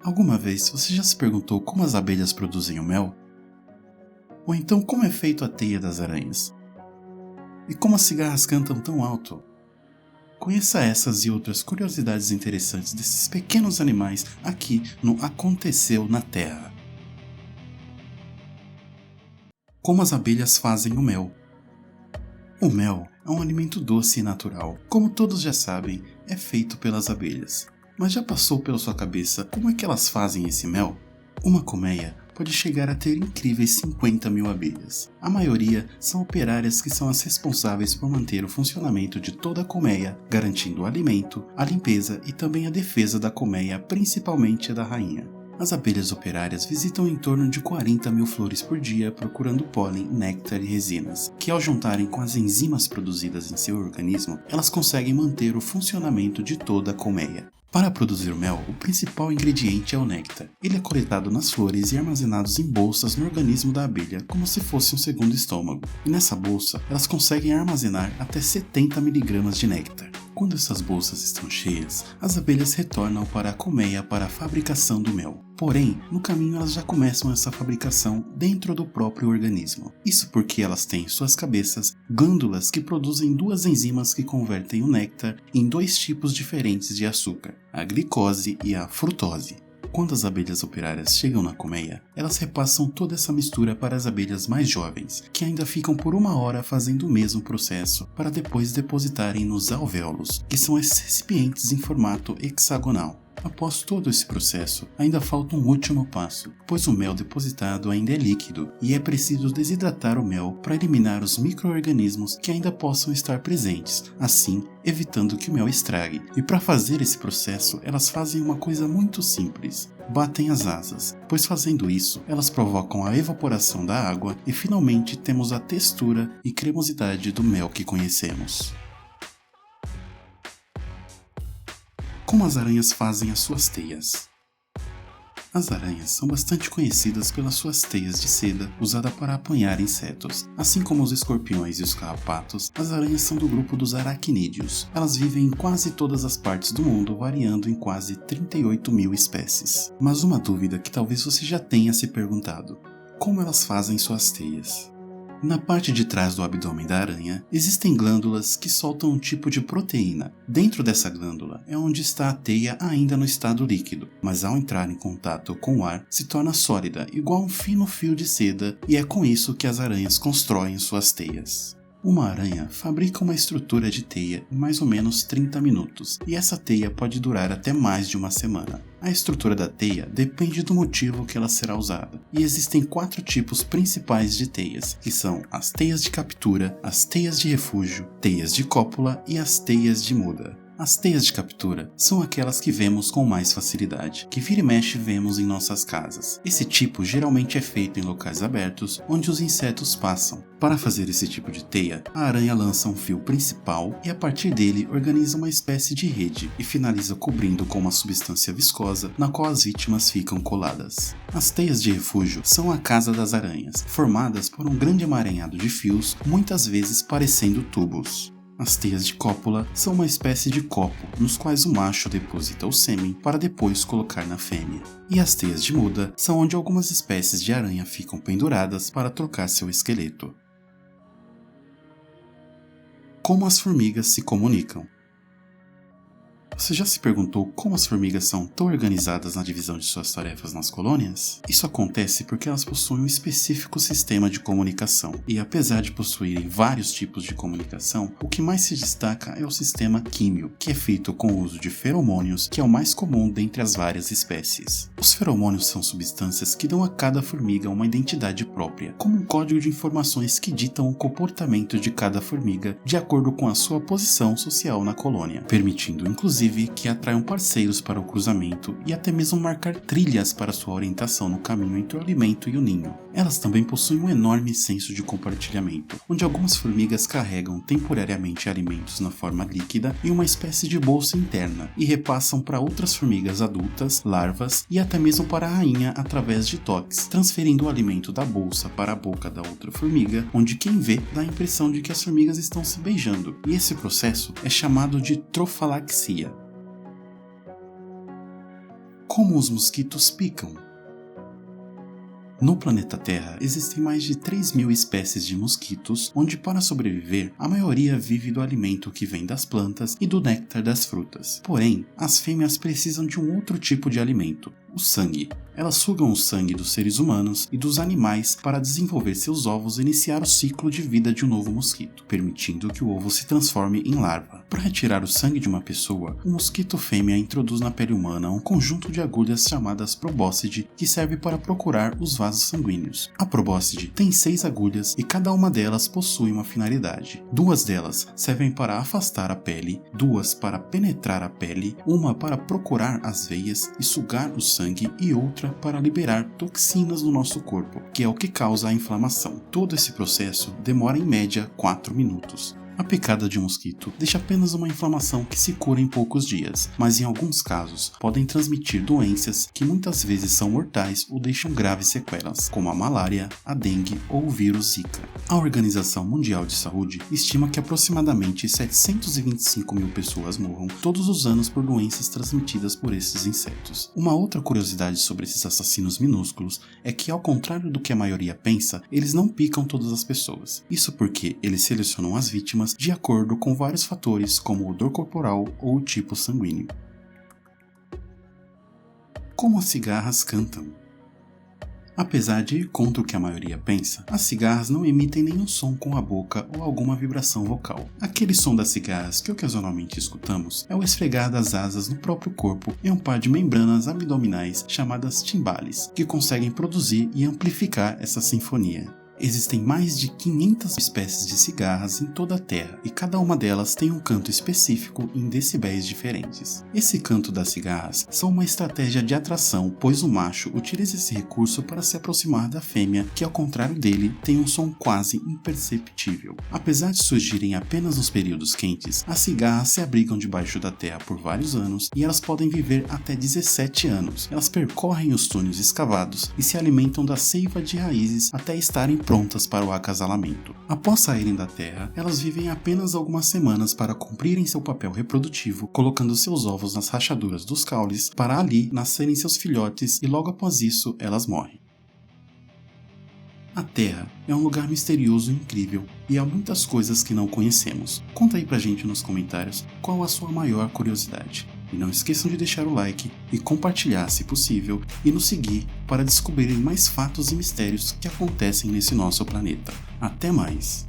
Alguma vez você já se perguntou como as abelhas produzem o mel? Ou então como é feito a teia das aranhas? E como as cigarras cantam tão alto? Conheça essas e outras curiosidades interessantes desses pequenos animais aqui no Aconteceu na Terra. Como as abelhas fazem o mel? O mel é um alimento doce e natural. Como todos já sabem, é feito pelas abelhas. Mas já passou pela sua cabeça como é que elas fazem esse mel? Uma colmeia pode chegar a ter incríveis 50 mil abelhas. A maioria são operárias que são as responsáveis por manter o funcionamento de toda a colmeia, garantindo o alimento, a limpeza e também a defesa da colmeia, principalmente a da rainha. As abelhas operárias visitam em torno de 40 mil flores por dia procurando pólen, néctar e resinas, que ao juntarem com as enzimas produzidas em seu organismo, elas conseguem manter o funcionamento de toda a colmeia. Para produzir o mel, o principal ingrediente é o néctar. Ele é coletado nas flores e armazenado em bolsas no organismo da abelha, como se fosse um segundo estômago. E nessa bolsa, elas conseguem armazenar até 70 mg de néctar. Quando essas bolsas estão cheias, as abelhas retornam para a colmeia para a fabricação do mel. Porém, no caminho elas já começam essa fabricação dentro do próprio organismo. Isso porque elas têm em suas cabeças glândulas que produzem duas enzimas que convertem o néctar em dois tipos diferentes de açúcar, a glicose e a frutose. Quando as abelhas operárias chegam na colmeia, elas repassam toda essa mistura para as abelhas mais jovens, que ainda ficam por 1 hora fazendo o mesmo processo para depois depositarem nos alvéolos, que são esses recipientes em formato hexagonal. Após todo esse processo, ainda falta um último passo, pois o mel depositado ainda é líquido e é preciso desidratar o mel para eliminar os micro-organismos que ainda possam estar presentes, assim evitando que o mel estrague. E para fazer esse processo, elas fazem uma coisa muito simples: batem as asas, pois fazendo isso, elas provocam a evaporação da água e finalmente temos a textura e cremosidade do mel que conhecemos. Como as aranhas fazem as suas teias? As aranhas são bastante conhecidas pelas suas teias de seda usada para apanhar insetos. Assim como os escorpiões e os carrapatos, as aranhas são do grupo dos aracnídeos. Elas vivem em quase todas as partes do mundo, variando em quase 38 mil espécies. Mas uma dúvida que talvez você já tenha se perguntado: como elas fazem suas teias? Na parte de trás do abdômen da aranha, existem glândulas que soltam um tipo de proteína. Dentro dessa glândula é onde está a teia ainda no estado líquido, mas ao entrar em contato com o ar, se torna sólida, igual um fino fio de seda, e é com isso que as aranhas constroem suas teias. Uma aranha fabrica uma estrutura de teia em mais ou menos 30 minutos, e essa teia pode durar até mais de uma semana. A estrutura da teia depende do motivo que ela será usada, e existem 4 tipos principais de teias, que são as teias de captura, as teias de refúgio, teias de cópula e as teias de muda. As teias de captura são aquelas que vemos com mais facilidade, que vira e mexe vemos em nossas casas. Esse tipo geralmente é feito em locais abertos, onde os insetos passam. Para fazer esse tipo de teia, a aranha lança um fio principal e a partir dele organiza uma espécie de rede e finaliza cobrindo com uma substância viscosa na qual as vítimas ficam coladas. As teias de refúgio são a casa das aranhas, formadas por um grande emaranhado de fios, muitas vezes parecendo tubos. As teias de cópula são uma espécie de copo, nos quais o macho deposita o sêmen para depois colocar na fêmea. E as teias de muda são onde algumas espécies de aranha ficam penduradas para trocar seu esqueleto. Como as formigas se comunicam? Você já se perguntou como as formigas são tão organizadas na divisão de suas tarefas nas colônias? Isso acontece porque elas possuem um específico sistema de comunicação, e apesar de possuírem vários tipos de comunicação, o que mais se destaca é o sistema químio, que é feito com o uso de feromônios, que é o mais comum dentre as várias espécies. Os feromônios são substâncias que dão a cada formiga uma identidade própria, como um código de informações que ditam o comportamento de cada formiga de acordo com a sua posição social na colônia, permitindo inclusive que atraiam parceiros para o cruzamento e até mesmo marcar trilhas para sua orientação no caminho entre o alimento e o ninho. Elas também possuem um enorme senso de compartilhamento, onde algumas formigas carregam temporariamente alimentos na forma líquida em uma espécie de bolsa interna e repassam para outras formigas adultas, larvas e até mesmo para a rainha através de toques, transferindo o alimento da bolsa para a boca da outra formiga, onde quem vê dá a impressão de que as formigas estão se beijando, e esse processo é chamado de trofalaxia. Como os mosquitos picam? No planeta Terra existem mais de 3.000 espécies de mosquitos, onde para sobreviver a maioria vive do alimento que vem das plantas e do néctar das frutas. Porém, as fêmeas precisam de um outro tipo de alimento, o sangue. Elas sugam o sangue dos seres humanos e dos animais para desenvolver seus ovos e iniciar o ciclo de vida de um novo mosquito, permitindo que o ovo se transforme em larva. Para retirar o sangue de uma pessoa, o mosquito fêmea introduz na pele humana um conjunto de agulhas chamadas probóscide que serve para procurar os vasos sanguíneos. A probóscide tem 6 agulhas e cada uma delas possui uma finalidade. 2 delas servem para afastar a pele, 2 para penetrar a pele, uma para procurar as veias e sugar o sangue e outra para liberar toxinas do nosso corpo, que é o que causa a inflamação. Todo esse processo demora em média 4 minutos. A picada de um mosquito deixa apenas uma inflamação que se cura em poucos dias, mas em alguns casos podem transmitir doenças que muitas vezes são mortais ou deixam graves sequelas, como a malária, a dengue ou o vírus Zika. A Organização Mundial de Saúde estima que aproximadamente 725 mil pessoas morram todos os anos por doenças transmitidas por esses insetos. Uma outra curiosidade sobre esses assassinos minúsculos é que, ao contrário do que a maioria pensa, eles não picam todas as pessoas. Isso porque eles selecionam as vítimas de acordo com vários fatores como o odor corporal ou o tipo sanguíneo. Como as cigarras cantam? Apesar de ir contra o que a maioria pensa, as cigarras não emitem nenhum som com a boca ou alguma vibração vocal. Aquele som das cigarras que ocasionalmente escutamos é o esfregar das asas no próprio corpo em um par de membranas abdominais chamadas timbales, que conseguem produzir e amplificar essa sinfonia. Existem mais de 500 espécies de cigarras em toda a Terra e cada uma delas tem um canto específico em decibéis diferentes. Esse canto das cigarras são uma estratégia de atração, pois o macho utiliza esse recurso para se aproximar da fêmea, que ao contrário dele tem um som quase imperceptível. Apesar de surgirem apenas nos períodos quentes, as cigarras se abrigam debaixo da terra por vários anos e elas podem viver até 17 anos. Elas percorrem os túneis escavados e se alimentam da seiva de raízes até estarem prontas para o acasalamento. Após saírem da terra, elas vivem apenas algumas semanas para cumprirem seu papel reprodutivo, colocando seus ovos nas rachaduras dos caules para ali nascerem seus filhotes e logo após isso elas morrem. A Terra é um lugar misterioso e incrível e há muitas coisas que não conhecemos. Conta aí pra gente nos comentários qual a sua maior curiosidade. E não esqueçam de deixar o like e compartilhar se possível e nos seguir para descobrirem mais fatos e mistérios que acontecem nesse nosso planeta. Até mais!